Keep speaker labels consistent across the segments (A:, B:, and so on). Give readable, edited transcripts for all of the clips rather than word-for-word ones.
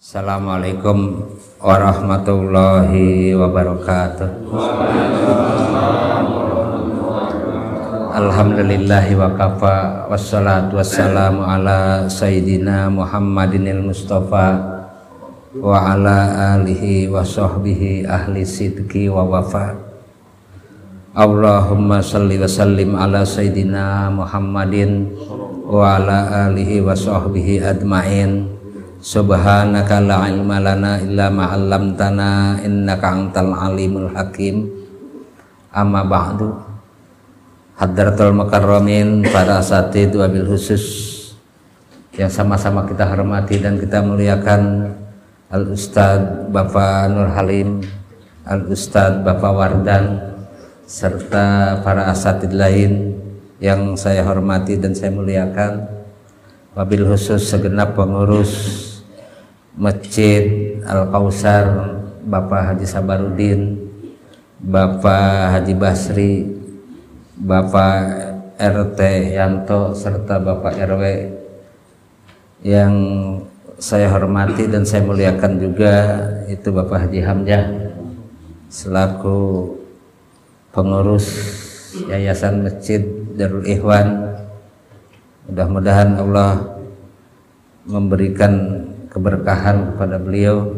A: Assalamualaikum warahmatullahi wabarakatuh. Alhamdulillahi wa kafa, wassalatu wassalamu ala sayyidina Muhammadinil Mustafa wa ala alihi wa sahbihi ahli sidqi wa wafa. Allahumma salli wa sallim ala sayyidina Muhammadin wa ala alihi wa sahbihi adma'in. Subhanaka la ilma lana illa ma 'allamtana innaka antal alimul hakim. Amma ba'du. Hadratul mukarramin, para asatidz wabil khusus yang sama-sama kita hormati dan kita muliakan, Al Ustadz Bapak Nur Halim, Al Ustadz Bapak Wardan, serta para asatidz lain yang saya hormati dan saya muliakan, wabil khusus segenap pengurus Masjid Al-Kausar, Bapak Haji Sabarudin, Bapak Haji Basri, Bapak RT Yanto, serta Bapak RW yang saya hormati dan saya muliakan juga, itu Bapak Haji Hamzah selaku pengurus Yayasan Masjid Darul Ikhwan. Mudah-mudahan Allah memberikan keberkahan kepada beliau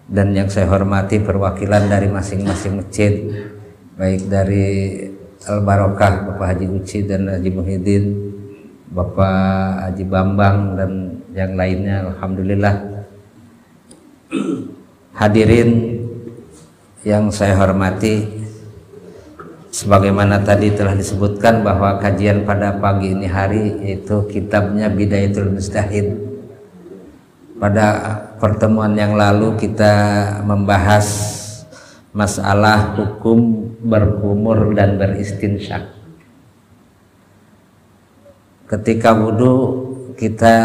A: dan yang saya hormati perwakilan dari masing-masing masjid, baik dari Al Barokah Bapak Haji Uci dan Haji Muhyiddin, Bapak Haji Bambang dan yang lainnya. Alhamdulillah. Hadirin yang saya hormati, sebagaimana tadi telah disebutkan bahwa kajian pada pagi ini hari yaitu kitabnya Bidayatul Mujtahid. Pada pertemuan yang lalu kita membahas masalah hukum berkumur dan beristinsyak. Ketika wudhu kita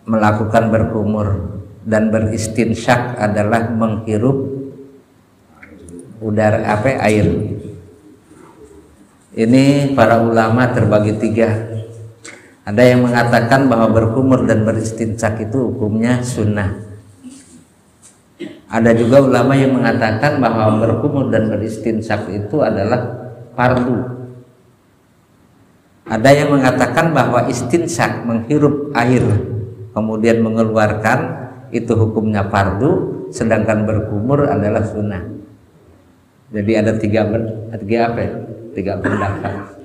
A: melakukan berkumur, dan beristinsyak adalah menghirup udara air. Ini para ulama terbagi tiga. Ada yang mengatakan bahwa berkumur dan beristinsyak itu hukumnya sunnah. Ada juga ulama yang mengatakan bahwa berkumur dan beristinsyak itu adalah fardu. Ada yang mengatakan bahwa istinsyak, menghirup air kemudian mengeluarkan, itu hukumnya fardu, sedangkan berkumur adalah sunnah. Jadi ada tiga pendapat.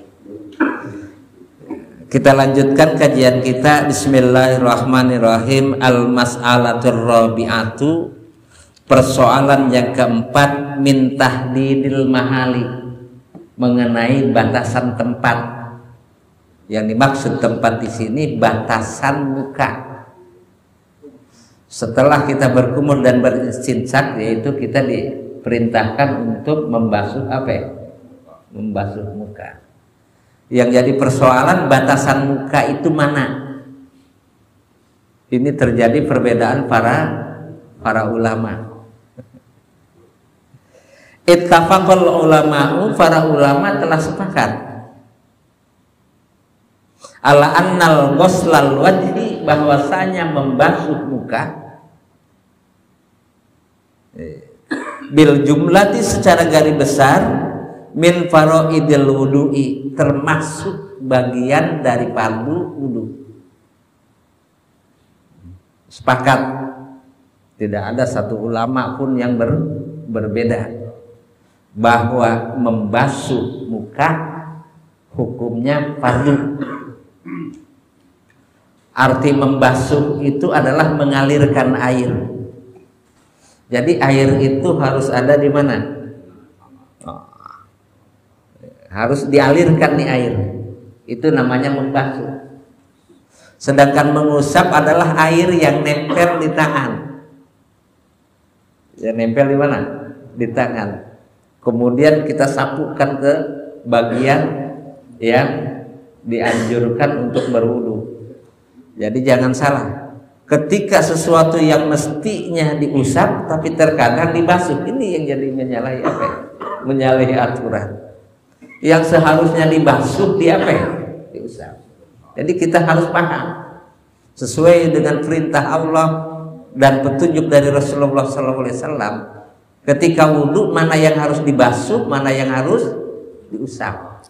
A: Kita lanjutkan kajian kita. Bismillahirrahmanirrahim. Al-mas'alatur rabi'atu, persoalan yang keempat, min tahdidil mahali, mengenai batasan tempat. Yang dimaksud tempat di sini batasan muka. Setelah kita berkumur dan beristinsyak, yaitu kita diperintahkan untuk membasuh membasuh muka. Yang jadi persoalan batasan muka itu mana? Ini terjadi perbedaan para ulama. Ittafaqal ulama'u, para ulama telah sepakat ala annal ghuslal wajhi, bahwasanya membasuh muka bil jumlati, secara garis besar, min faraidil wudu'i, termasuk bagian dari fardu wudu. Sepakat, tidak ada satu ulama pun yang berbeda bahwa membasuh muka hukumnya fardu. Arti membasuh itu adalah mengalirkan air. Jadi air itu harus ada di mana? Harus dialirkan nih air. Itu namanya membasuh. Sedangkan mengusap adalah air yang nempel di tangan. Yang nempel di mana? Di tangan. Kemudian kita sapukan ke bagian yang dianjurkan untuk berwudu. Jadi jangan salah. Ketika sesuatu yang mestinya diusap tapi terkadang dibasuh, ini yang jadi menyalahi aturan. Yang seharusnya dibasuh diusap. Jadi kita harus paham sesuai dengan perintah Allah dan petunjuk dari Rasulullah SAW, ketika wudhu mana yang harus dibasuh, mana yang harus diusap.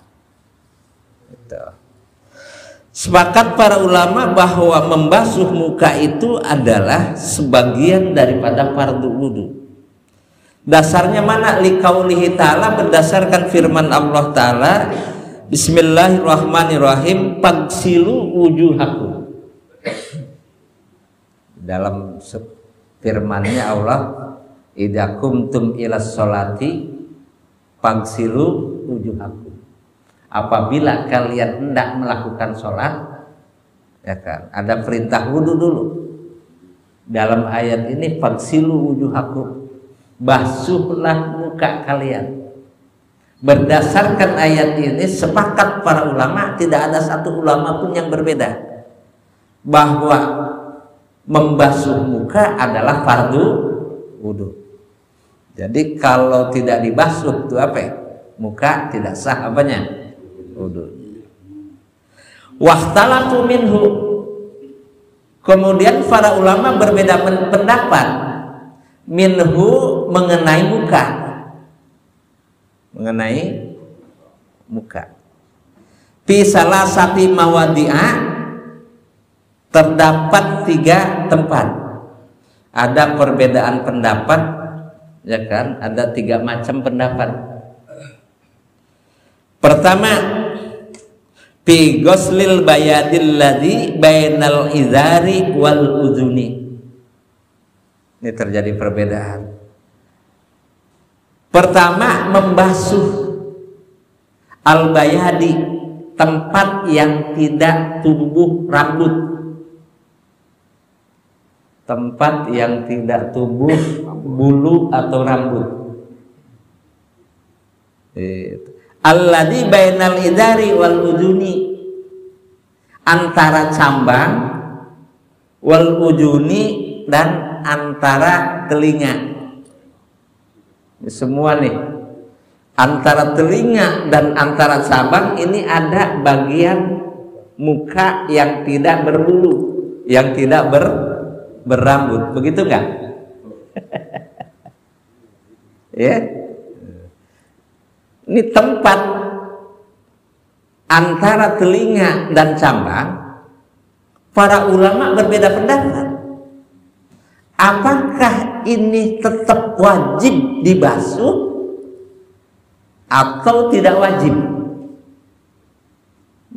A: Gitu. Sepakat para ulama bahwa membasuh muka itu adalah sebagian daripada fardu wudhu. Dasarnya mana? Liqaulihi ta'ala, berdasarkan firman Allah Ta'ala, Bismillahirrahmanirrahim, Fagsilu wujuhakum. Dalam firman-Nya Allah, idza qumtum ilas sholati fagsilu wujuhakum. Apabila kalian hendak melakukan sholat, ya kan, ada perintah wudhu dulu. Dalam ayat ini fagsilu wujuhakum, basuhlah muka kalian. Berdasarkan ayat ini sepakat para ulama, tidak ada satu ulama pun yang berbeda bahwa membasuh muka adalah fardu wudhu. Jadi kalau tidak dibasuh itu apa? Muka tidak sah apanya? Wudhu. Wahtalatu minhu. Kemudian para ulama berbeda pendapat minhu mengenai muka. Mengenai muka. Fi salasati mawadi'a, terdapat 3 tempat. Ada perbedaan pendapat, ya kan? Ada 3 macam pendapat. Pertama, fi ghuslil bayadil ladzi bainal izari wal udhuni. Ini terjadi perbedaan. Pertama, membasuh al-bayadi, tempat yang tidak tumbuh rambut. Tempat yang tidak tumbuh bulu atau rambut. Alladzi bainal idari wal uduni, antara cambang, wal uduni, dan antara telinga. Semua nih, antara telinga dan antara cabang ini ada bagian muka yang tidak berbulu, yang tidak berambut, begitu enggak? Ya, ini tempat antara telinga dan cambang. Para ulama berbeda pendapat. Apakah ini tetap wajib dibasuh atau tidak wajib?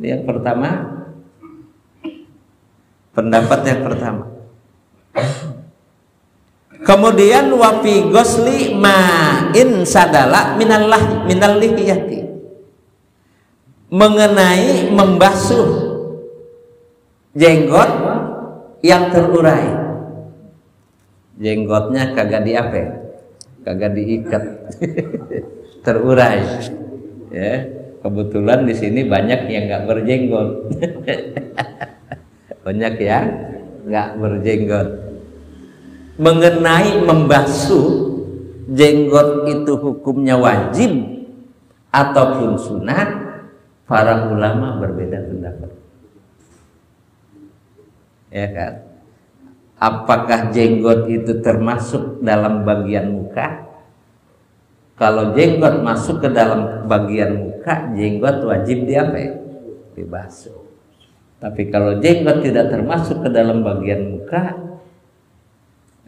A: Yang pertama, pendapat yang pertama. Kemudian wa fi ghusli ma'in sadala minal lihiyati, mengenai membasuh jenggot yang terurai. Jenggotnya kagak kagak diikat, terurai. Ya, kebetulan di sini banyak yang nggak berjenggot, banyak yang nggak berjenggot. Mengenai membasuh jenggot itu hukumnya wajib ataupun sunat, para ulama berbeda pendapat. Ya kan? Apakah jenggot itu termasuk dalam bagian muka? Kalau jenggot masuk ke dalam bagian muka, jenggot wajib dibasuh. Tapi kalau jenggot tidak termasuk ke dalam bagian muka,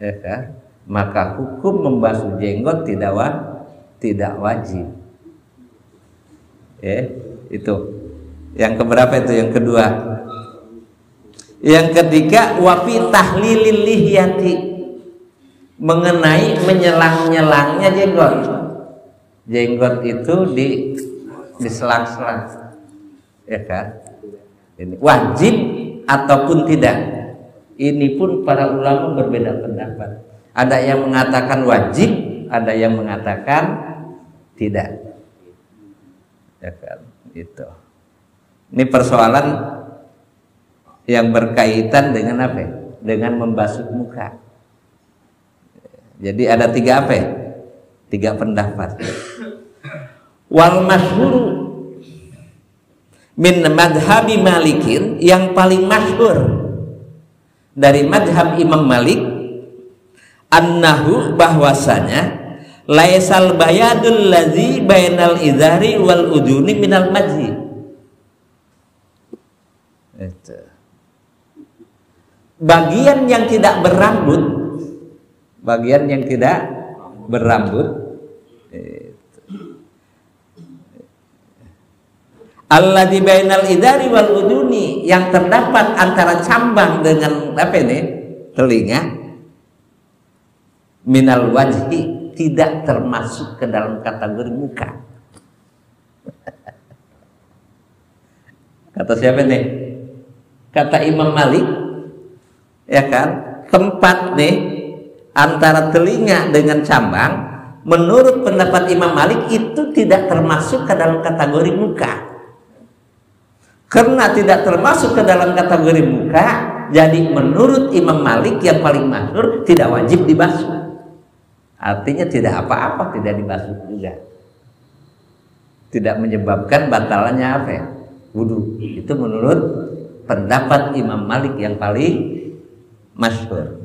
A: ya kan, maka hukum membasuh jenggot tidak wajib. Ya, itu. Yang keberapa itu? Yang kedua. Yang ketiga, wafi tahlilil lihyati, mengenai menyelang-nyelangnya jenggot. Jenggot itu diselang-selang, ya kan? Ini wajib ataupun tidak? Ini pun para ulama berbeda pendapat. Ada yang mengatakan wajib, ada yang mengatakan tidak. Ya kan? Itu. Ini persoalan yang berkaitan dengan apa? Dengan membasuh muka. Jadi ada 3 pendapat. Wal masyhur min madhabi Malikin, yang paling masyhur dari madhab Imam Malik, annahu bahwasanya laisal bayadul ladzi bainal izari wal uduni minal majzi. Itu. Bagian yang tidak berambut, alladzi bainal idari wal uduni, yang terdapat antara cambang dengan apa ini? Telinga, minal wajhi, tidak termasuk ke dalam kategori muka. Kata siapa nih? Kata Imam Malik, ya kan? Tempat nih antara telinga dengan cambang, menurut pendapat Imam Malik itu tidak termasuk ke dalam kategori muka. Karena tidak termasuk ke dalam kategori muka, jadi menurut Imam Malik yang paling masyhur tidak wajib dibasuh. Artinya tidak apa-apa tidak dibasuh juga. Tidak menyebabkan batalnya apa ya? Wudu. Itu menurut pendapat Imam Malik yang paling masyhur.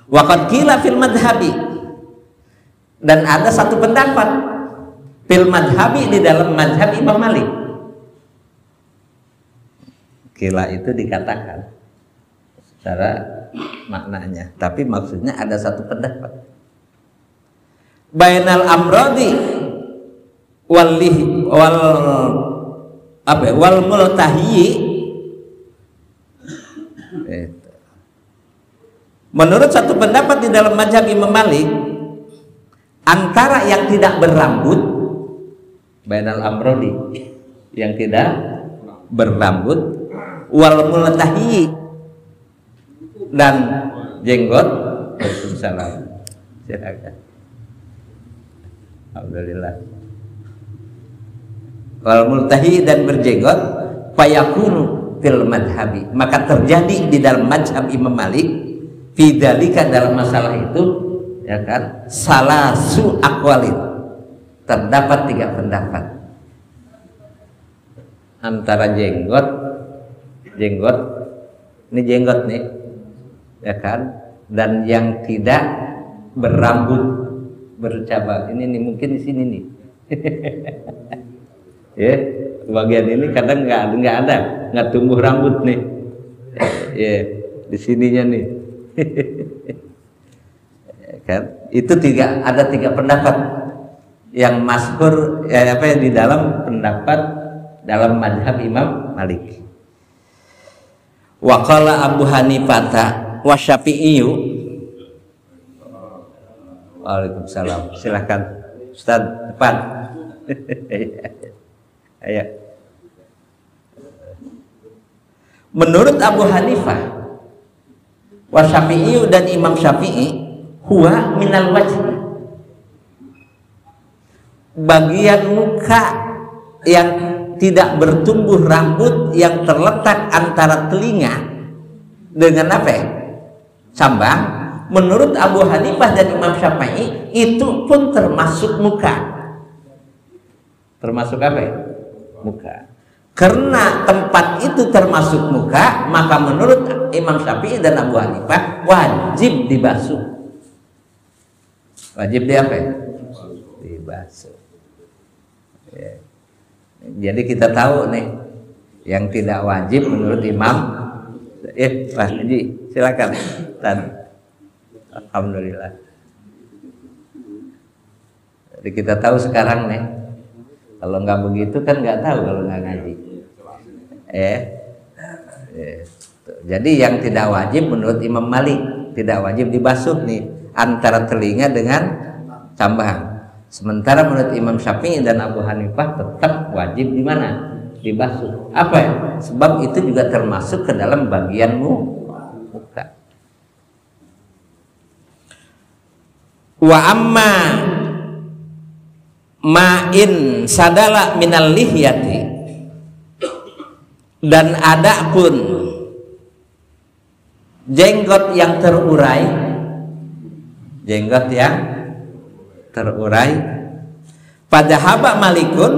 A: Waqad qila fil madhabi, dan ada satu pendapat fil madhabi di dalam madhab Imam Malik. Qila itu dikatakan secara maknanya, tapi maksudnya ada satu pendapat. Bainal amrodi wal multahi. Menurut satu pendapat di dalam mazhab Imam Malik, antara yang tidak berambut, bainal amrodi, yang tidak berambut, wal multahi, dan jenggot. Waalaikumsalam. Silakan. Alhamdulillah. Wal multahi, dan berjenggot, fayakunu fil madhabi, maka terjadi di dalam mazhab Imam Malik fidzalika, dalam masalah itu, ya kan, salasu aqwalin, terdapat 3 pendapat. Antara jenggot ini jenggot nih, ya kan, dan yang tidak berambut bercabang ini mungkin di sini nih. Ya, bagian ini kadang nggak tumbuh rambut nih. Ya, di sininya nih. Kan, itu ada 3 pendapat yang masyhur, ya, di dalam pendapat dalam mazhab Imam Malik. Wa qala Abu Hanifah wa Syafi'i. Waalaikumsalam. Silakan Ustaz, depan. Ayo. Menurut Abu Hanifah wa Syafi'i, dan Imam Syafi'i, huwa minal wajh, bagian muka yang tidak bertumbuh rambut yang terletak antara telinga dengan apa ya? Cambang. Menurut Abu Hanifah dan Imam Syafi'i itu pun termasuk muka. Termasuk apa ya? Muka. Karena tempat itu termasuk muka, maka menurut Imam Syafi'i dan Abu Hanifah wajib dibasuh. Wajib dibasuh. Ya. Jadi kita tahu nih, yang tidak wajib menurut Imam. Pak Haji, silakan. Alhamdulillah. Jadi kita tahu sekarang nih. Kalau nggak begitu kan nggak tahu kalau nggak ngaji. Jadi yang tidak wajib menurut Imam Malik, tidak wajib dibasuh nih antara telinga dengan cambang. Sementara menurut Imam Syafi'i dan Abu Hanifah tetap wajib di mana? Dibasuh. Apa ya? Sebab itu juga termasuk ke dalam bagian muka. Wa amma ma'in sadala minal lihyati, dan ada pun jenggot yang terurai, pada haba malikun,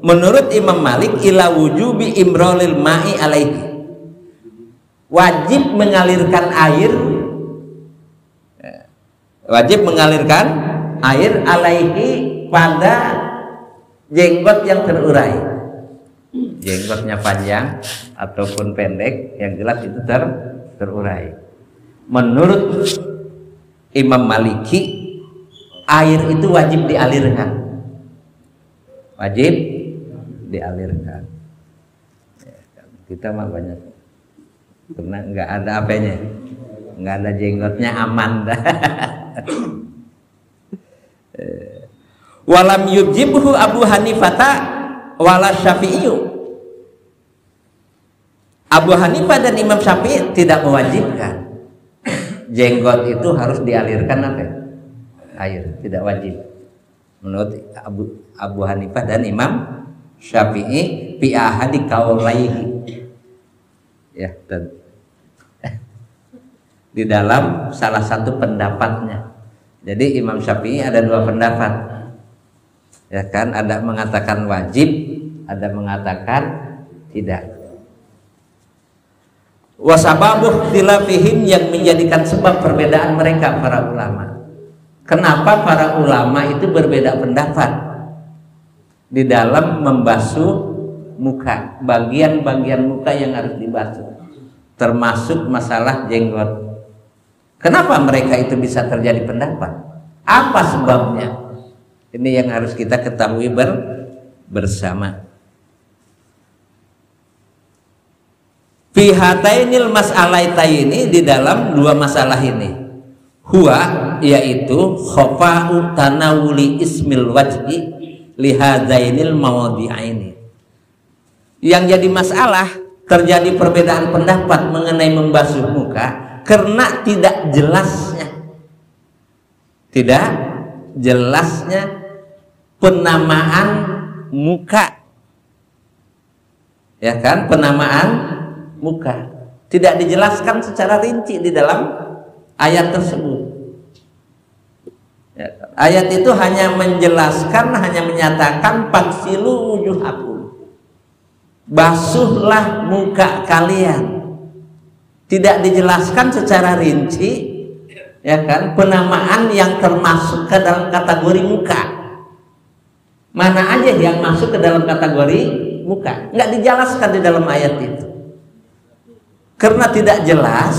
A: menurut Imam Malik, ila wujubi imrolil ma'i alaihi, wajib mengalirkan air, alaihi pada jenggot yang terurai. Jenggotnya panjang ataupun pendek, yang jelas itu terurai. Menurut Imam Maliki, air itu wajib dialirkan. Wajib dialirkan. Kita mah banyak karena nggak ada apanya, nggak ada jenggotnya, aman dah. Walam yujibhu Abu Hanifata wala Syafi'i. Abu Hanifah dan Imam Syafi'i tidak mewajibkan jenggot itu harus dialirkan air, tidak wajib. Menurut Abu Hanifah dan Imam Syafi'i fi ahadi qaulaihi, ya, dan di dalam salah satu pendapatnya. Jadi Imam Syafi'i ada dua pendapat, ya kan, ada mengatakan wajib, ada mengatakan tidak. Wasababuh khilafihim, yang menjadikan sebab perbedaan mereka para ulama. Kenapa para ulama itu berbeda pendapat di dalam membasuh muka, bagian-bagian muka yang harus dibasuh, termasuk masalah jenggot. Kenapa mereka itu bisa terjadi pendapat? Apa sebabnya? Ini yang harus kita ketahui bersama. Fi hatainil mas'alaitaini, di dalam dua masalah ini, huwa, yaitu khafa'u tanawuli ismil wajhi lihadainil mawadi'aini. Yang jadi masalah, terjadi perbedaan pendapat mengenai membasuh muka karena tidak jelasnya penamaan muka, ya kan, penamaan muka tidak dijelaskan secara rinci di dalam ayat tersebut. Ya, ayat itu hanya menjelaskan, hanya menyatakan faksilu wujuhakum, basuhlah muka kalian. Tidak dijelaskan secara rinci, ya kan, penamaan yang termasuk ke dalam kategori muka. Mana aja yang masuk ke dalam kategori muka, nggak dijelaskan di dalam ayat itu. Karena tidak jelas,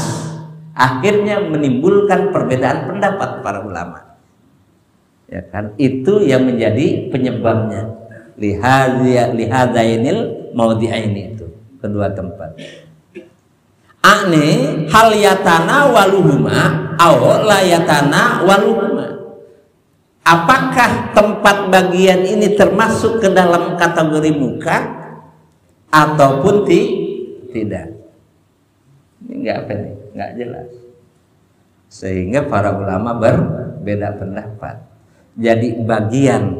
A: akhirnya menimbulkan perbedaan pendapat para ulama. Ya kan, itu yang menjadi penyebabnya. Lihadainil mawdi'aini, itu kedua tempat. Ane hal yatana waluhuma aw la yatana waluhuma. Apakah tempat bagian ini termasuk ke dalam kategori muka ataupun tidak? Ini nggak jelas, sehingga para ulama berbeda pendapat. Jadi bagian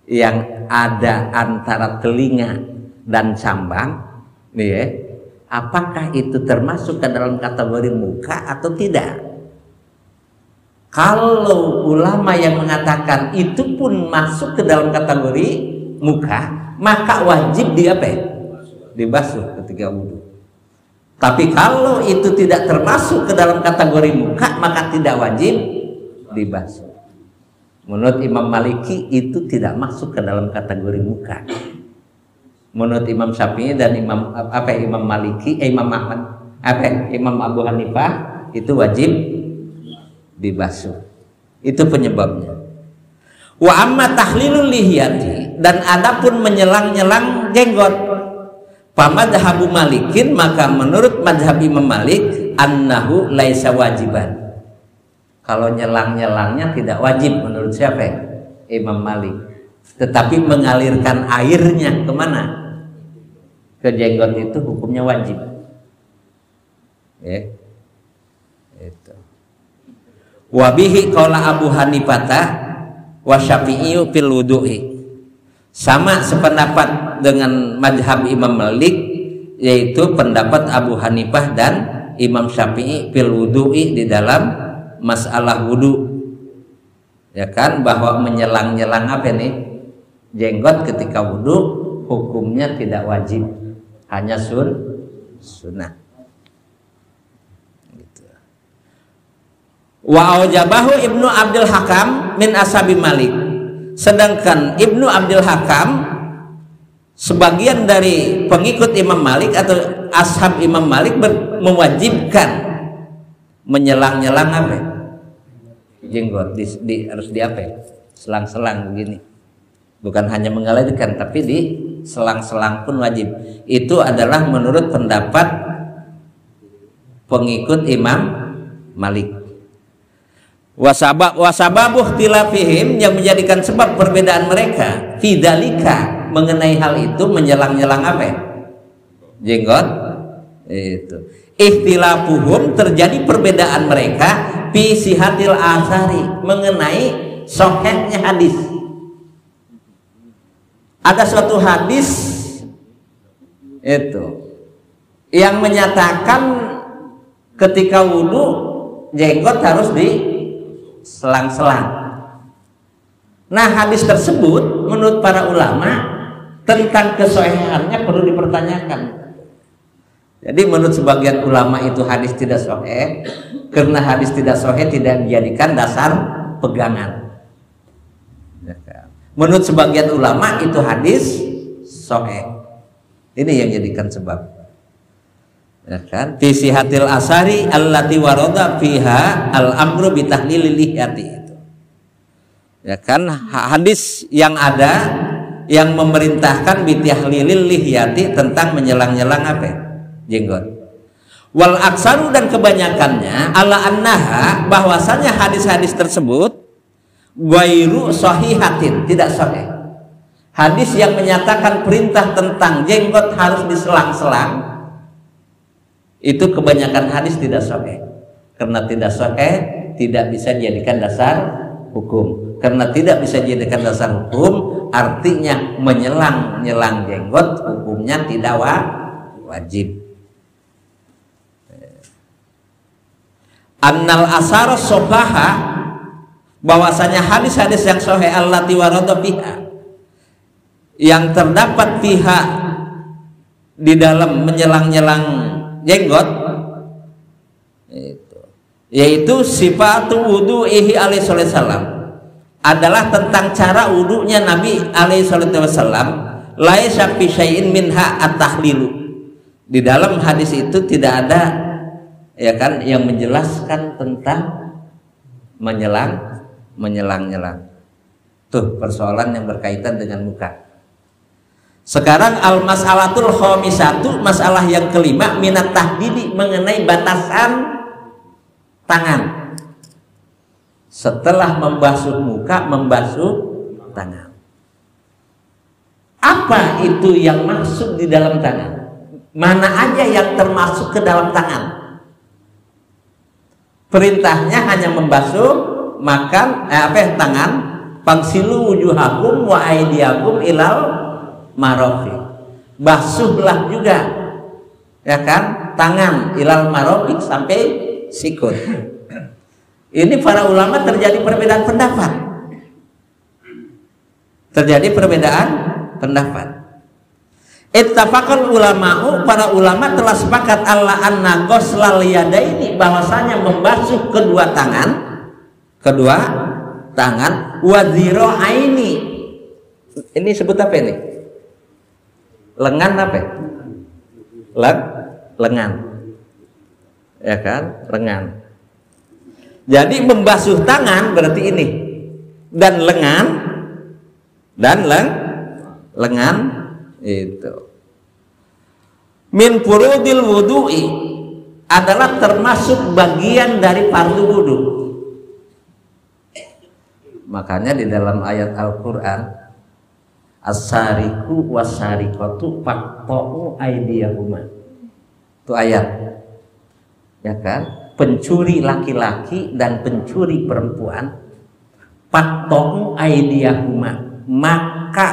A: yang ada antara telinga dan cambang, nih ya, apakah itu termasuk ke dalam kategori muka atau tidak? Kalau ulama yang mengatakan itu pun masuk ke dalam kategori muka, maka wajib dibasuh ketika wudhu. Tapi kalau itu tidak termasuk ke dalam kategori muka, maka tidak wajib dibasuh. Menurut Imam Maliki itu tidak masuk ke dalam kategori muka. Menurut Imam Syafi'i dan Imam Maliki, Imam Ahmad, Imam Abu Hanifah, itu wajib dibasuh. Itu penyebabnya. Wa amma tahlilul lihiyati, dan adapun menyelang-nyelang jenggot, pamadhabu Malikin, maka menurut madhab Imam Malik, annahu laisa wajiban. Kalau nyelang-nyelangnya tidak wajib menurut siapa? Imam Malik. Tetapi mengalirkan airnya kemana? Ke jenggot itu hukumnya wajib. Ya. Itu. Wabihi qala Abu Hanifata wa Syafi'i fil wudu'i. Sama sependapat dengan madhab Imam Malik, yaitu pendapat Abu Hanifah dan Imam Syafi'i fil wudu'i, di dalam masalah wudu, ya kan, bahwa menyelang-nyelang jenggot ketika wudu hukumnya tidak wajib, hanya sunnah. Wa aujabahu Ibnu Abdul Hakam min ashabi Malik. Sedangkan Ibnu Abdul Hakam sebagian dari pengikut Imam Malik atau ashab Imam Malik mewajibkan menyelang-nyelang apa? Jenggot harus di apa? Selang-selang begini. Bukan hanya mengalirkan tapi di selang-selang pun wajib. Itu adalah menurut pendapat pengikut Imam Malik. Wasababuh tilafihim, yang menjadikan sebab perbedaan mereka fidalika mengenai hal itu, menyelang-nyelang apa? Jenggot. Itu ikhtilafuhum, terjadi perbedaan mereka fi sihatil asari, mengenai sahihnya hadis. Ada suatu hadis itu yang menyatakan ketika wudu jenggot harus di selang-selang. Nah, hadis tersebut menurut para ulama tentang kesohihannya perlu dipertanyakan. Jadi menurut sebagian ulama itu hadis tidak sahih, karena hadis tidak sahih tidak dijadikan dasar pegangan. Menurut sebagian ulama itu hadis sahih. Ini yang jadikan sebab. Ya kan? Fi sihatil asari allati warada fiha al-amru bi tahlilil lihyati. Ya kan, hadis yang ada yang memerintahkan bi tahlilil lihyati tentang menyelang-nyelang apa? Jenggot. Wal aksaru, dan kebanyakannya ala annaha, bahwasanya hadis-hadis tersebut ghairu sahihatin, tidak sahih. Hadis yang menyatakan perintah tentang jenggot harus diselang-selang itu kebanyakan hadis tidak sahih. Karena tidak sahih tidak bisa dijadikan dasar hukum. Karena tidak bisa dijadikan dasar hukum, artinya menyelang-nyelang jenggot hukumnya tidak wajib. Annal asar sohaha, bahwasanya hadis-hadis yang sahih allati warada fiha, yang terdapat fiha di dalam menyelang-nyelang jenggot itu, yaitu sifatu wudu'ihi alaihi salam, adalah tentang cara wudunya Nabi alaihi salam. Laisa fi syai'in minha at-tahlilu, di dalam hadis itu tidak ada, ya kan, yang menjelaskan tentang menyelang-nyelang. Tuh persoalan yang berkaitan dengan muka. Sekarang al-mas'alatul khamisatu, masalah yang kelima, minat tahdidi, mengenai batasan tangan. Setelah membasuh muka, membasuh tangan. Apa itu yang masuk di dalam tangan? Mana aja yang termasuk ke dalam tangan? Perintahnya hanya membasuh tangan. Fagsilu wujuhakum wa aydiyakum ilal marafiq. Basuhlah juga, ya kan, tangan ilal marafiq, sampai sikut. Ini para ulama terjadi perbedaan pendapat. Ittafaqal ulama'u, para ulama telah sepakat alla anna ghuslal yadaini, bahwasanya membasuh kedua tangan wa dhira'aini. Ini sebut apa ini? Lengan apa? Lengan. Ya kan? Lengan. Jadi membasuh tangan berarti ini. Dan lengan lengan itu. Min furudil wudu'i, adalah termasuk bagian dari fardu wudu. Makanya di dalam ayat Al-Qur'an, as-sariqu was-sariqatu faqta'u aydiyahuma. Itu ayat. Ya kan? Pencuri laki-laki dan pencuri perempuan, faqta'u aydiyahuma, maka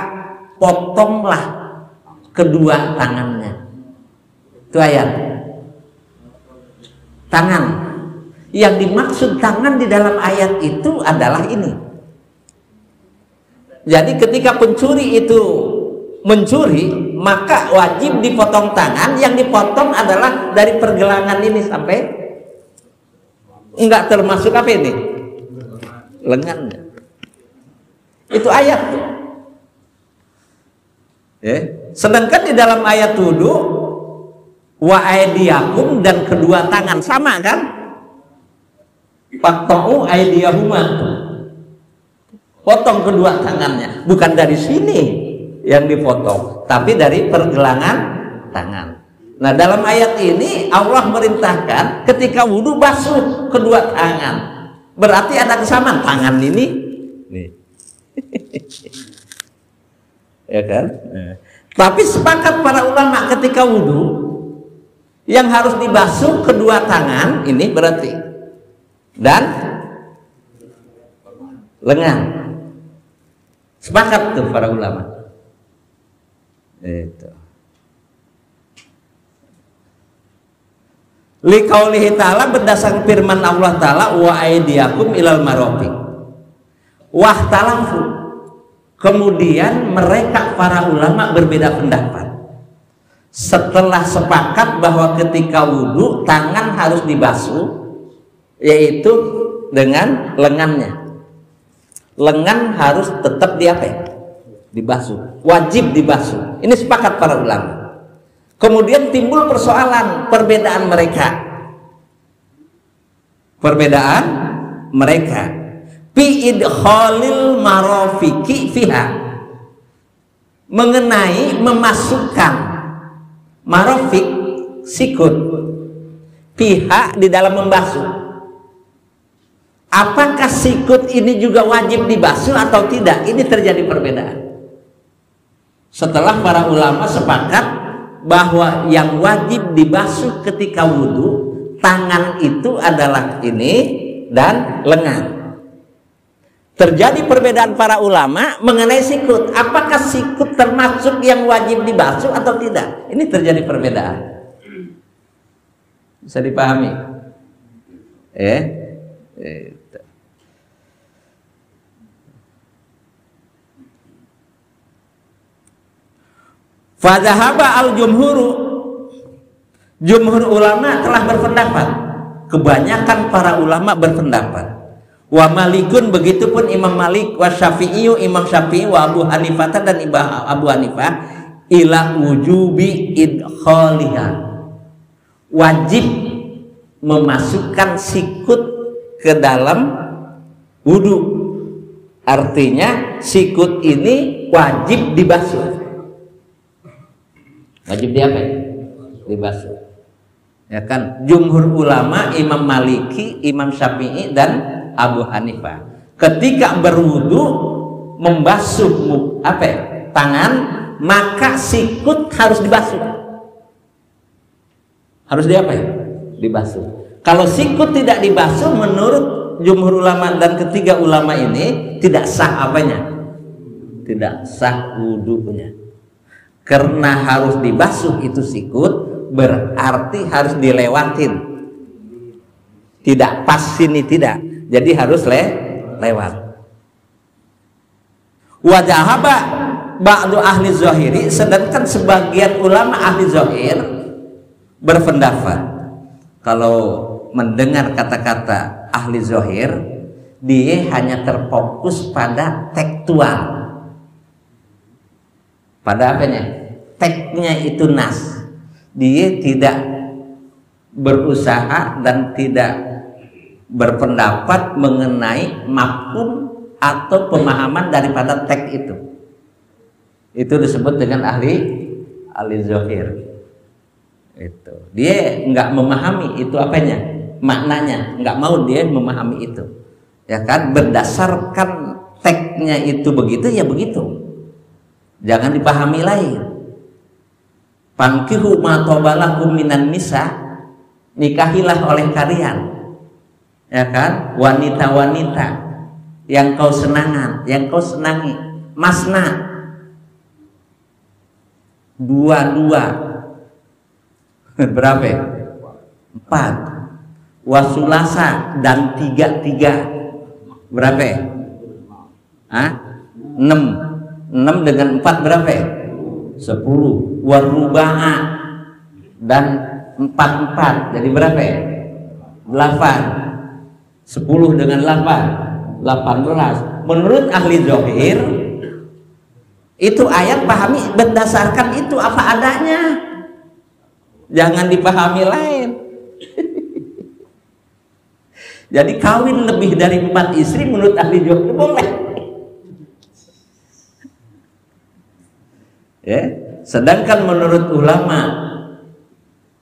A: potonglah kedua tangannya. Itu ayat. Tangan. Yang dimaksud tangan di dalam ayat itu adalah ini. Jadi ketika pencuri itu mencuri, maka wajib dipotong tangan. Yang dipotong adalah dari pergelangan ini sampai enggak termasuk apa ini? Lengannya. Itu ayat tuh. Ya. Sedangkan di dalam ayat wudu wa aydiyakum dan kedua tangan sama kan? Faqta'u aydiyahuma. Potong kedua tangannya, bukan dari sini yang dipotong, tapi dari pergelangan tangan. Nah, dalam ayat ini Allah merintahkan ketika wudu basuh kedua tangan. Berarti ada kesamaan tangan ini nih. Ya kan? Tapi sepakat para ulama ketika wudu yang harus dibasuh kedua tangan ini berarti dan lengan. Sepakat tuh para ulama. Itu. Liqaulihi ta'ala berdasarkan firman Allah Ta'ala wa aydiyakum ilal marafiq wahtalafu. Kemudian mereka para ulama berbeda pendapat setelah sepakat bahwa ketika wudhu tangan harus dibasuh, yaitu dengan lengannya. Lengan harus tetap dibasuh, wajib dibasuh. Ini sepakat para ulama. Kemudian timbul persoalan perbedaan mereka fi idkhalil marafiqi fiha, mengenai memasukkan marafiq sikut fiha di dalam membasuh. Apakah sikut ini juga wajib dibasuh atau tidak? Ini terjadi perbedaan. Setelah para ulama sepakat bahwa yang wajib dibasuh ketika wudhu tangan itu adalah ini dan lengan. Terjadi perbedaan para ulama mengenai sikut. Apakah sikut termasuk yang wajib dibasuh atau tidak? Ini terjadi perbedaan. Bisa dipahami? Fadhahaba jumhur ulama telah berpendapat, kebanyakan para ulama berpendapat, wa malikun, begitupun Imam Malik, wa syafi'iyu, Imam Syafi'i, wa Abu Hanifah dan Abu Hanifah, ila wujubi idkhaliha, wajib memasukkan sikut ke dalam wudu. Artinya sikut ini wajib dibasuh. Wajib dibasuh. Ya kan? Jumhur ulama, Imam Maliki, Imam Syafi'i dan Abu Hanifah ketika berwudu membasuh tangan, maka sikut harus dibasuh. Harus dibasuh. Kalau sikut tidak dibasuh, menurut jumhur ulama dan ketiga ulama ini tidak sah tidak sah wudunya. Karena harus dibasuh itu sikut, berarti harus dilewatin. Tidak pas sini, tidak. Jadi harus lewat. Wajahaba ba'du ahli zahiri, sedangkan sebagian ulama ahli zahir berpendapat kalau mendengar kata-kata ahli zahir, dia hanya terfokus pada tekstual. Pada teksnya itu nas. Dia tidak berusaha dan tidak berpendapat mengenai mafhum atau pemahaman daripada teks itu. Itu disebut dengan ahli zahir. Itu. Dia nggak memahami itu maknanya, nggak mau dia memahami itu. Ya kan, berdasarkan teksnya itu begitu, ya begitu. Jangan dipahami lain. Fankihu ma tobalakum minan nisa, nikahilah oleh kalian, ya kan, wanita-wanita yang kau senangi, masna, dua, berapa? 4, wasulasa dan 3, berapa? 6 dengan 4 berapa? 10. Waruba'a dan 4 jadi berapa? 8. 10 dengan 8, 18. Menurut ahli zahir itu ayat pahami berdasarkan itu apa adanya, jangan dipahami lain. Jadi kawin lebih dari 4 istri menurut ahli zahir boleh. Ya, sedangkan menurut ulama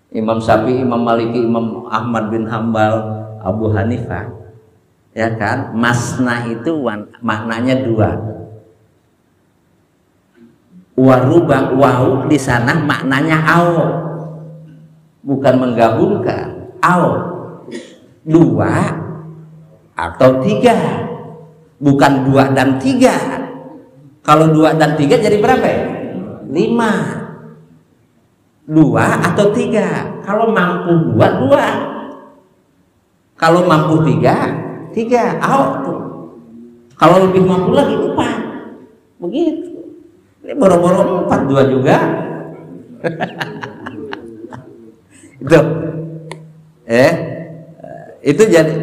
A: Imam Syafi'i, Imam Maliki, Imam Ahmad bin Hambal, Abu Hanifah, ya kan, masna itu maknanya 2. Waruba wau di sana maknanya au, bukan menggabungkan. Au 2 atau 3, bukan 2 dan 3. Kalau 2 dan 3 jadi berapa ya? 5. 2 atau 3. Kalau mampu 2, 2. Kalau mampu 3, 3. Au tuh. Kalau lebih mampu lagi 4. Begitu. Ini boro-boro 4, 2 juga. Itu jadi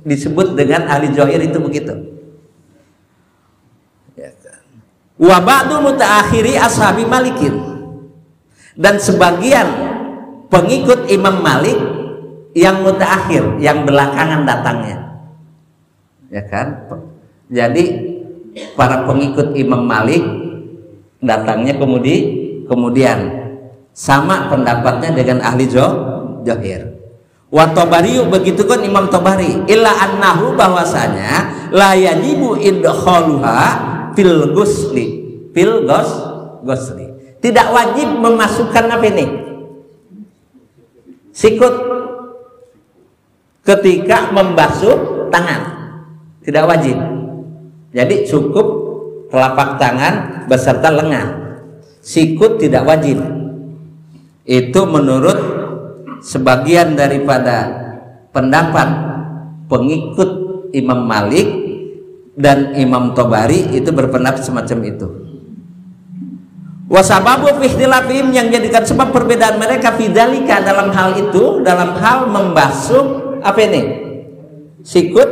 A: disebut dengan ahli zahir itu begitu. Wa ba'du mutaakhiri ashabi Malikin, dan sebagian pengikut Imam Malik yang mutaakhir, yang belakangan datangnya, ya kan. Jadi para pengikut Imam Malik datangnya kemudian sama pendapatnya dengan ahli zahir. Wa Tabari, begitu kan Imam Tabari, illa annahu, bahwasanya la yajibu idkhaluha fil ghusli, tidak wajib memasukkan apa ini, sikut ketika membasuh tangan, tidak wajib. Jadi cukup telapak tangan beserta lengan, sikut tidak wajib. Itu menurut sebagian daripada pendapat pengikut Imam Malik, dan Imam Tabari itu berpendapat semacam itu. Wasababu fi ikhtilafihim, yang jadikan sebab perbedaan mereka fidzalika, dalam hal itu, dalam hal membasuh apa ini, sikut,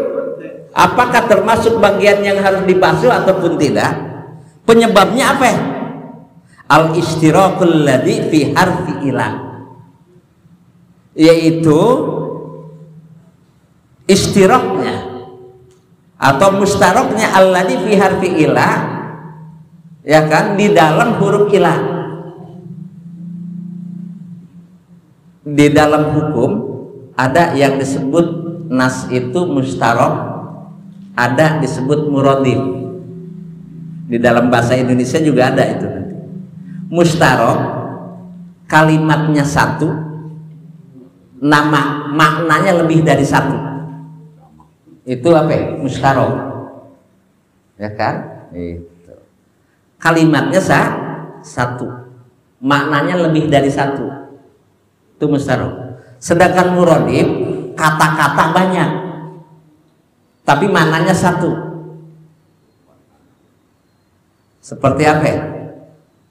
A: apakah termasuk bagian yang harus dibasuh ataupun tidak. Penyebabnya apa? Al istirakul ladzi fi harfi ila, yaitu istiraknya atau mustaroknya alladzi fi harfi ila, ya kan, di dalam huruf ila. Di dalam hukum ada yang disebut nas itu mustarok, ada disebut muradif. Di dalam bahasa Indonesia juga ada itu nanti. Mustarok kalimatnya satu, nama maknanya lebih dari satu. Itu apa ya? Mustarok, ya kan? Itu kalimatnya satu, maknanya lebih dari satu, itu mustarok. Sedangkan muradif kata-kata banyak tapi maknanya satu. Seperti apa ya?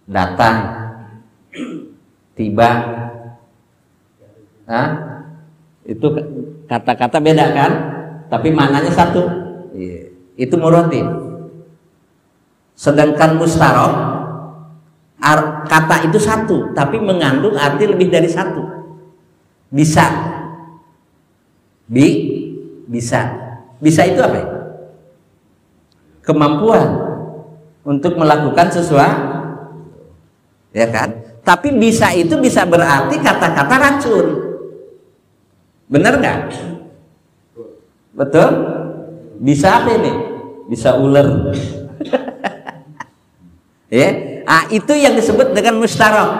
A: Datang, tiba, itu kata-kata beda kan, tapi maknanya satu. Itu muradif. Sedangkan mustarok kata itu satu tapi mengandung arti lebih dari satu. Bisa, bisa itu apa ya? Kemampuan untuk melakukan sesuatu, ya kan? Tapi bisa itu bisa berarti kata-kata racun. Bener nggak? Betul? Bisa apa ini? Bisa ular. Ya, itu yang disebut dengan mustarok.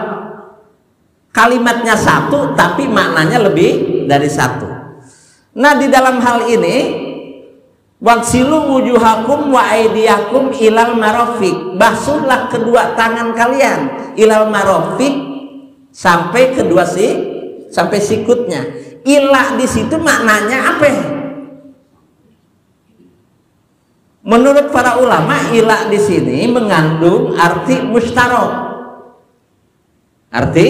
A: Kalimatnya satu tapi maknanya lebih dari satu. Nah, di dalam hal ini, waksilu wujuhakum wa aidiyakum ilal marafiq, basuhlah kedua tangan kalian ilal marafiq, sampai sampai sikutnya. Ilah di situ maknanya apa? Menurut para ulama, ilah di sini mengandung arti mustarok. Arti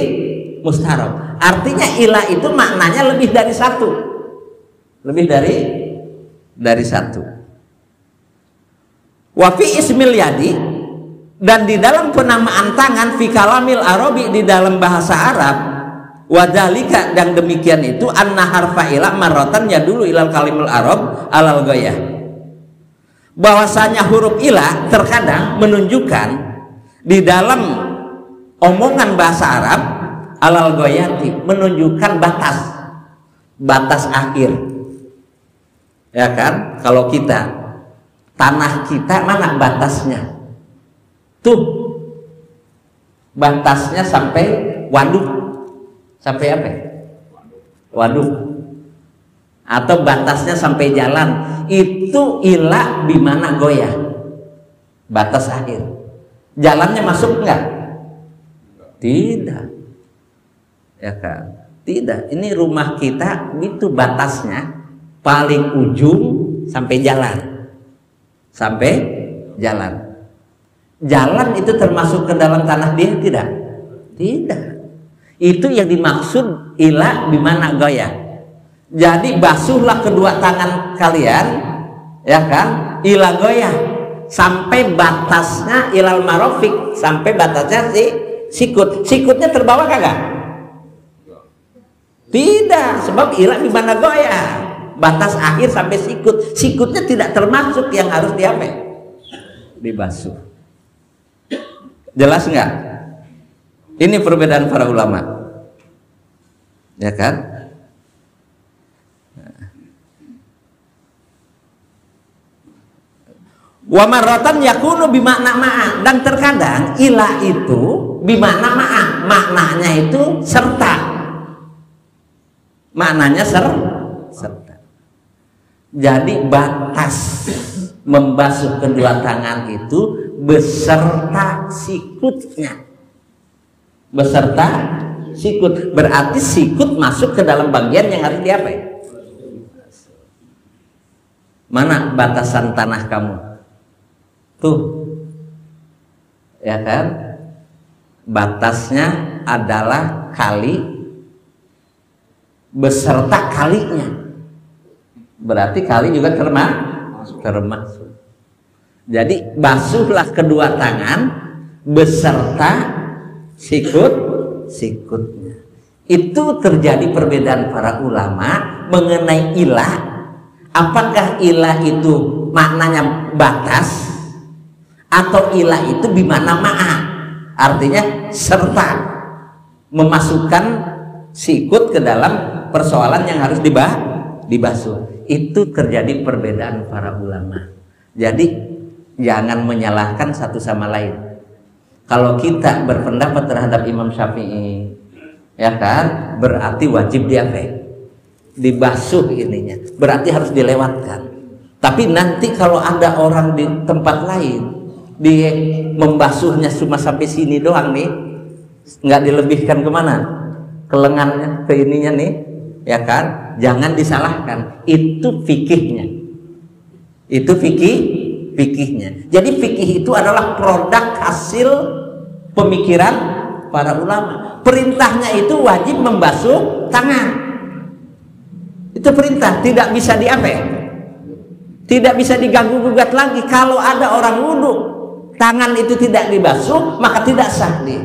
A: mustarok. Artinya ilah itu maknanya lebih dari satu. Lebih dari dari satu. Wa fi ismil yadi, dan di dalam penamaan tangan, fi kalamil arabi, di dalam bahasa Arab, wadhalika, dan demikian itu, anna harfa ila marratan ya dulu ilal kalimul arab alal gayah, bahwasanya huruf ila terkadang menunjukkan di dalam omongan bahasa Arab alal gayati, menunjukkan batas akhir, ya kan? Kalau kita tanah kita mana batasnya? Tuh batasnya sampai waduk, sampai apa? Waduk. Atau batasnya sampai jalan. Itu ila bimana goyah, batas akhir. Jalannya masuk enggak? Tidak, ya kan? Tidak. Ini rumah kita, itu batasnya paling ujung sampai jalan. Sampai jalan. Jalan itu termasuk ke dalam tanah dia tidak? Tidak. Itu yang dimaksud ila bimana goyah. Jadi basuhlah kedua tangan kalian, ya kan? Ila goyah, sampai batasnya ilal marofik, sampai batasnya sikut. Sikutnya terbawa kagak? Tidak, sebab ila bimana goyah, batas akhir sampai sikut. Sikutnya tidak termasuk yang harus dibasuh. Jelas nggak? Ini perbedaan para ulama, ya kan? Wa marratan yakunu bimakna ma'a, dan terkadang ila itu bimakna ma'a, maknanya itu serta, maknanya serta. Jadi batas membasuh kedua tangan itu beserta sikutnya, beserta sikut, berarti sikut masuk ke dalam bagian yang harus diapain? Mana batasan tanah kamu? Tuh, ya kan? Batasnya adalah kali beserta kalinya. Berarti kali juga termasuk. Jadi basuhlah kedua tangan beserta sikutnya. Itu terjadi perbedaan para ulama mengenai ilah. Apakah ilah itu maknanya batas, atau ilah itu bimana ma'a, artinya serta, memasukkan sikut ke dalam persoalan yang harus dibasuh. Itu terjadi perbedaan para ulama. Jadi jangan menyalahkan satu sama lain. Kalau kita berpendapat terhadap Imam Syafi'i, ya kan, berarti wajib dibasuh ininya, berarti harus dilewatkan. Tapi nanti kalau ada orang di tempat lain, dia membasuhnya cuma sampai sini doang nih, nggak dilebihkan kemana, ke lengannya, ke ininya nih, ya kan? Jangan disalahkan, itu fikihnya. Itu fikihnya. Jadi fikih itu adalah produk hasil pemikiran para ulama. Perintahnya itu wajib membasuh tangan. Itu perintah, tidak bisa tidak bisa diganggu gugat lagi. Kalau ada orang wudhu, tangan itu tidak dibasuh, maka tidak sah dia.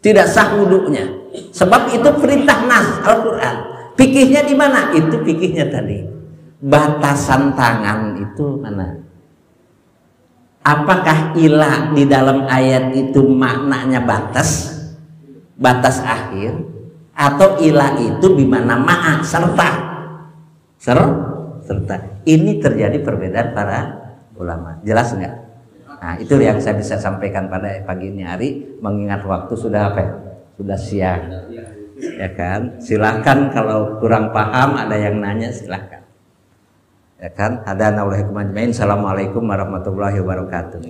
A: Tidak sah wudhunya. Sebab itu perintah nas Al-Quran. Fikihnya di mana? Itu fikihnya tadi. Batasan tangan itu mana? Apakah ilah di dalam ayat itu maknanya batas akhir, atau ilah itu bimana ma'a, serta. Ini terjadi perbedaan para ulama. Jelas nggak? Nah, itu yang saya bisa sampaikan pada pagi ini hari, mengingat waktu sudah sudah siang, ya kan? Silahkan kalau kurang paham, ada yang nanya silahkan, ya kan? Assalamualaikum warahmatullahi wabarakatuh.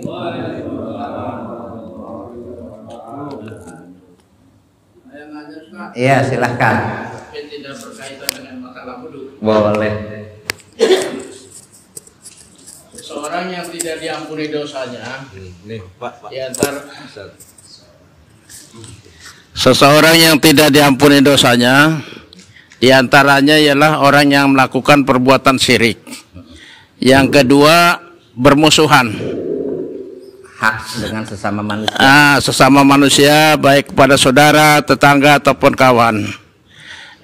A: Iya, silahkan.
B: Tidak berkaitan dengan masalah wudhu.
A: Boleh.
B: Seseorang yang tidak diampuni dosanya, seseorang yang tidak diampuni dosanya, diantaranya ialah orang yang melakukan perbuatan syirik. Yang kedua, bermusuhan.
A: Hak dengan sesama manusia.
B: Sesama manusia, baik kepada saudara, tetangga ataupun kawan.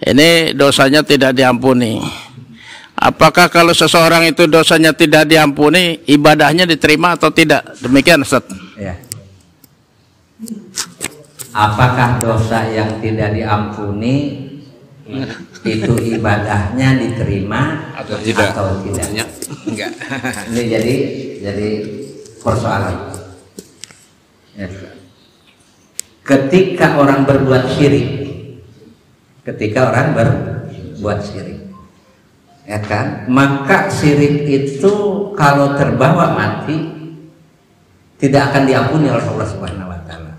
B: Ini dosanya tidak diampuni. Apakah kalau seseorang itu dosanya tidak diampuni, ibadahnya diterima atau tidak? Demikian, Ustaz.
A: Ya. Apakah dosa yang tidak diampuni itu ibadahnya diterima atau tidak? Enggak. Ini jadi persoalan. Ya. Ketika orang berbuat syirik, ya kan, maka syirik itu kalau terbawa mati tidak akan diampuni oleh Allah Subhanahu wa taala.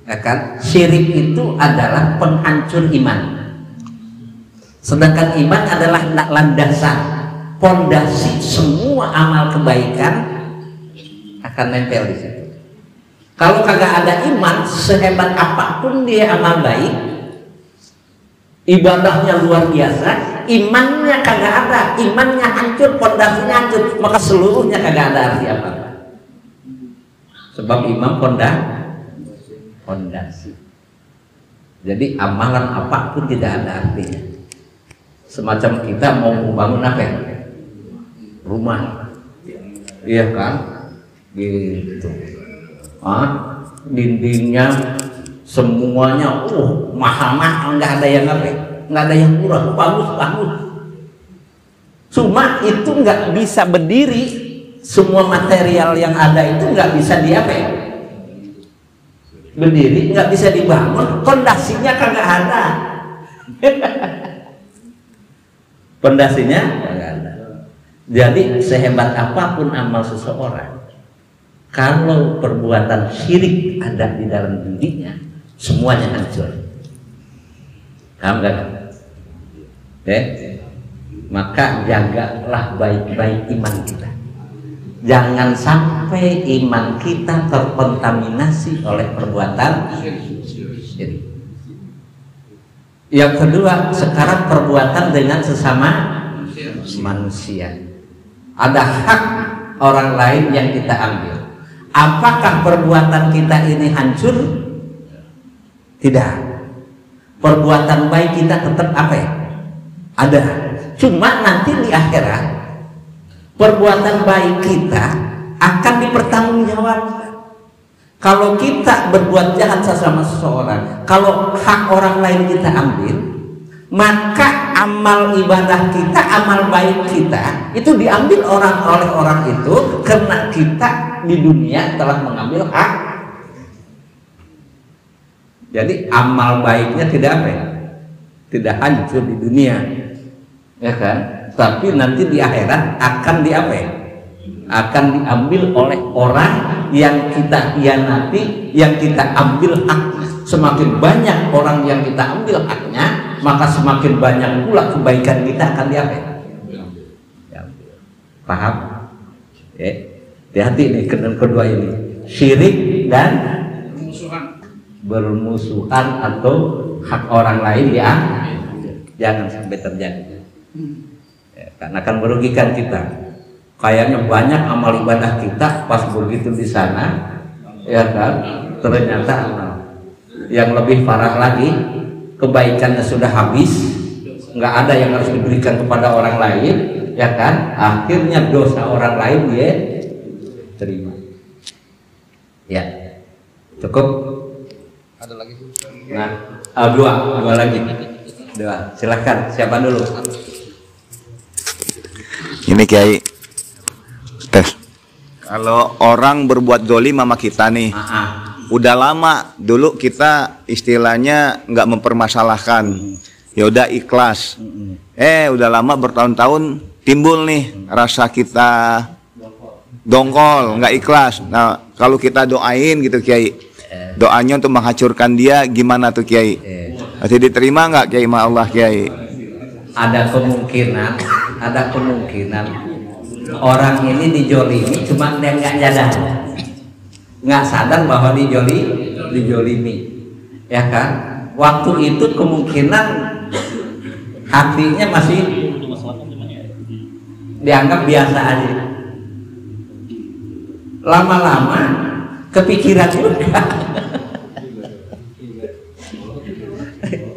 A: Ya kan? Syirik itu adalah penghancur iman. Sedangkan iman adalah landasan, pondasi semua amal kebaikan akan nempel di situ. Kalau kagak ada iman, sehebat apapun dia amal baik, ibadahnya luar biasa, imannya kagak ada, imannya hancur, pondasinya hancur, maka seluruhnya kagak ada arti apa-apa. Sebab iman pondasi. Jadi amalan apapun tidak ada artinya. Semacam kita mau membangun apa? Rumah. Iya kan? Gitu. Dindingnya semuanya mahal-mahal, nggak ada yang apa? Nggak ada yang murah, bagus. Cuma itu nggak bisa berdiri. Semua material yang ada itu nggak bisa berdiri, nggak bisa dibangun, pondasinya kagak ada. Pondasinya kagak ada. Jadi sehebat apapun amal seseorang, kalau perbuatan syirik ada di dalam dirinya, semuanya hancur. Paham gak? Maka jagalah baik-baik iman kita. Jangan sampai iman kita terkontaminasi oleh perbuatan syirik. Yang kedua, sekarang perbuatan dengan sesama manusia. Ada hak orang lain yang kita ambil. Apakah perbuatan kita ini hancur? Tidak. Perbuatan baik kita tetap ada. Cuma nanti di akhirat perbuatan baik kita akan dipertanggungjawabkan. Kalau kita berbuat jahat sesama seseorang, kalau hak orang lain kita ambil, maka amal ibadah kita, amal baik kita itu diambil oleh orang itu karena kita di dunia telah mengambil hak. Jadi amal baiknya tidak hancur di dunia, ya kan? Tapi nanti di akhirat akan akan diambil oleh orang yang kita hianati, yang kita ambil haknya. Semakin banyak orang yang kita ambil haknya, maka semakin banyak pula kebaikan kita akan diambil. Paham? Hati-hati nih kedua ini, syirik dan bermusuhan atau hak orang lain jangan sampai terjadi. Karena akan merugikan kita. Kayaknya banyak amal ibadah kita, pas begitu di sana, ya kan, ternyata yang lebih parah lagi, kebaikannya sudah habis, nggak ada yang harus diberikan kepada orang lain, ya kan, akhirnya dosa orang lain dia terima. Ya, cukup. Ada lagi? Nah, dua lagi. Silahkan, siapa dulu?
C: Ini Kiai, kalau orang berbuat zolim sama kita nih, udah lama dulu kita istilahnya nggak mempermasalahkan, ya udah ikhlas. Udah lama bertahun-tahun timbul nih rasa kita dongkol, nggak ikhlas. Nah kalau kita doain gitu Kiai, doanya untuk menghancurkan dia gimana tuh Kiai? Masih diterima nggak Kiai ma Allah Kiai?
A: Ada kemungkinan orang ini dijolimi, cuma dia nggak sadar bahwa dijolimi, ya kan? Waktu itu kemungkinan hatinya masih dianggap biasa aja. Lama-lama kepikiran juga.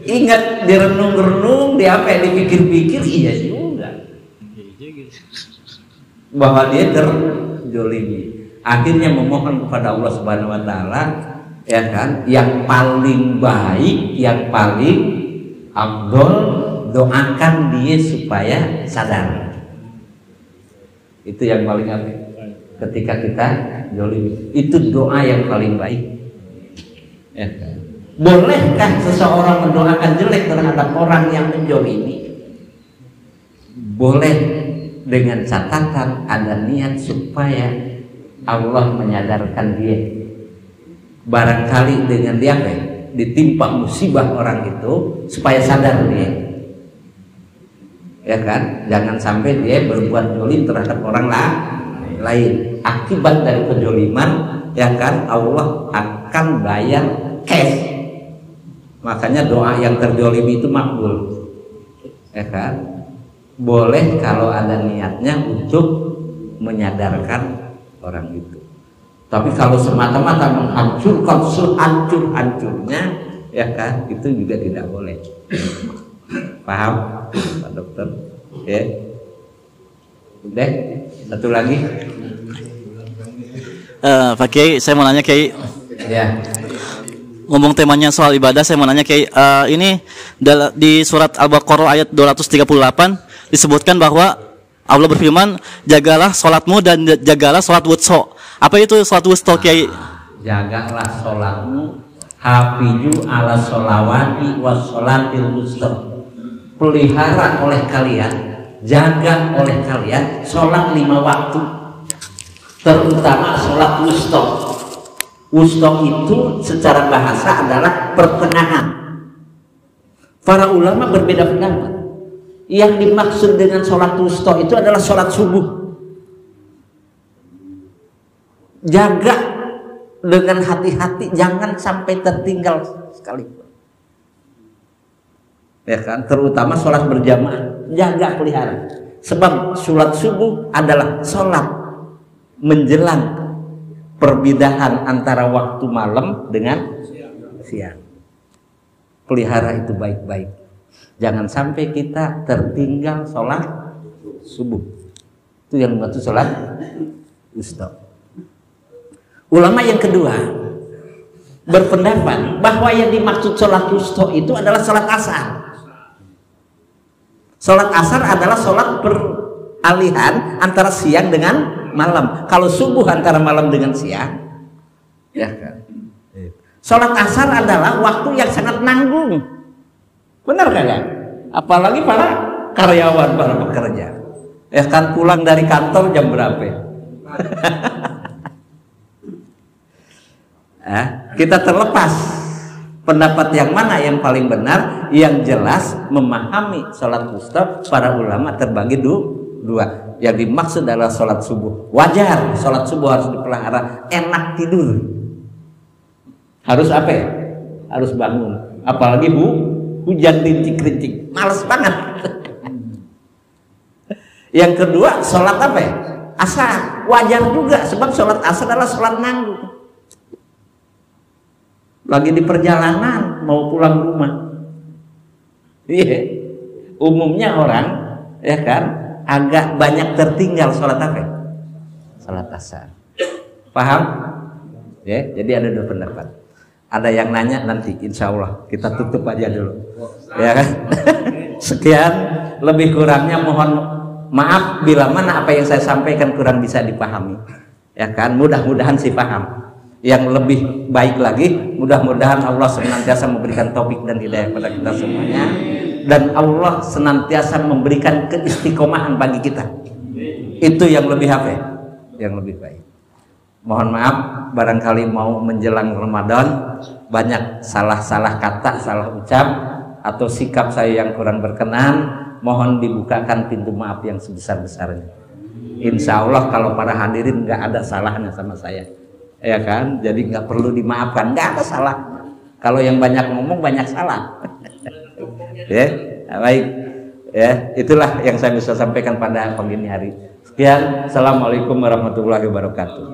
A: Ingat, direnung-renung, dipikir-pikir, iya juga bahwa dia terzolimi. Akhirnya memohon kepada Allah Subhanahu Wa Taala, ya kan, yang paling baik, yang paling afdol, doakan dia supaya sadar. Itu yang paling apa? Ketika kita zolimi, itu doa yang paling baik. Ya kan? Bolehkah seseorang mendoakan jelek terhadap orang yang menzolimi? Boleh, dengan catatan ada niat supaya Allah menyadarkan dia. Barangkali dengan dia ditimpa musibah orang itu supaya sadar dia, ya kan? Jangan sampai dia berbuat zolim terhadap orang lain. Akibat dari kezoliman, ya kan, Allah akan bayar cash. Makanya doa yang terzolimi itu makbul, ya kan? Boleh kalau ada niatnya untuk menyadarkan orang itu. Tapi kalau semata-mata menghancurkan sehancur-hancurnya, ya kan, itu juga tidak boleh. Paham, Pak Dokter? Ya. Udah, satu lagi.
D: Pak Kiai, saya mau nanya Kiai.
A: Ya.
D: Ngomong temanya soal ibadah, saya mau nanya Kiai. Ini di surat Al-Baqarah ayat 238 disebutkan bahwa Allah berfirman, jagalah sholatmu dan jagalah sholat wusta. Apa itu sholat wusta, Kiai?
A: Jagalah sholatmu, hafizu ala sholawati was sholatil wusta. Pelihara oleh kalian, jaga oleh kalian sholat 5 waktu, terutama sholat wusta. Wusta itu secara bahasa adalah pertengahan. Para ulama berbeda pendapat. Yang dimaksud dengan sholat wusta itu adalah sholat subuh. Jaga dengan hati-hati, jangan sampai tertinggal sekali. Ya kan, terutama sholat berjamaah, jaga, pelihara. Sebab sholat subuh adalah sholat menjelang perbedaan antara waktu malam dengan siang. Pelihara itu baik-baik. Jangan sampai kita tertinggal sholat subuh. Itu yang dimaksud sholat wusta. Ulama yang kedua berpendapat bahwa yang dimaksud sholat wusta itu adalah sholat asar. Sholat asar adalah sholat peralihan antara siang dengan malam. Kalau subuh antara malam dengan siang, ya kan. Sholat asar adalah waktu yang sangat nanggung. Benar kagak? Apalagi para karyawan, para pekerja. Ya kan, pulang dari kantor jam berapa? Kita terlepas pendapat yang mana yang paling benar. Yang jelas memahami sholat wusta, para ulama terbagi dua. Yang dimaksud adalah sholat subuh. Wajar, sholat subuh harus dipelihara. Enak tidur. Harus apa ya? Harus bangun. Apalagi hujan rincik-rincik, males banget. Yang kedua, sholat apa ya? Asar. Wajar juga, sebab sholat asar adalah sholat nanggung. Lagi di perjalanan mau pulang rumah. Iya. Umumnya orang, ya kan, agak banyak tertinggal sholat apa? Sholat asar. Paham? Ya, jadi ada 2 pendapat. Ada yang nanya nanti, insya Allah kita tutup aja dulu, ya kan? Sekian, lebih kurangnya mohon maaf bila mana apa yang saya sampaikan kurang bisa dipahami, ya kan? Mudah-mudahan sih paham. Yang lebih baik lagi, mudah-mudahan Allah senantiasa memberikan taufik dan hidayah kepada kita semuanya, dan Allah senantiasa memberikan keistiqomahan bagi kita. Itu yang lebih apa? Yang lebih baik. Mohon maaf barangkali mau menjelang Ramadan banyak salah-salah kata, salah ucap atau sikap saya yang kurang berkenan, mohon dibukakan pintu maaf yang sebesar-besarnya. Insya Allah kalau para hadirin nggak ada salahnya sama saya, ya kan? Jadi nggak perlu dimaafkan, nggak ada salah. Kalau yang banyak ngomong banyak salah. Ya, baik. Ya, itulah yang saya bisa sampaikan pada pagi ini hari. Sekian, assalamualaikum warahmatullahi wabarakatuh.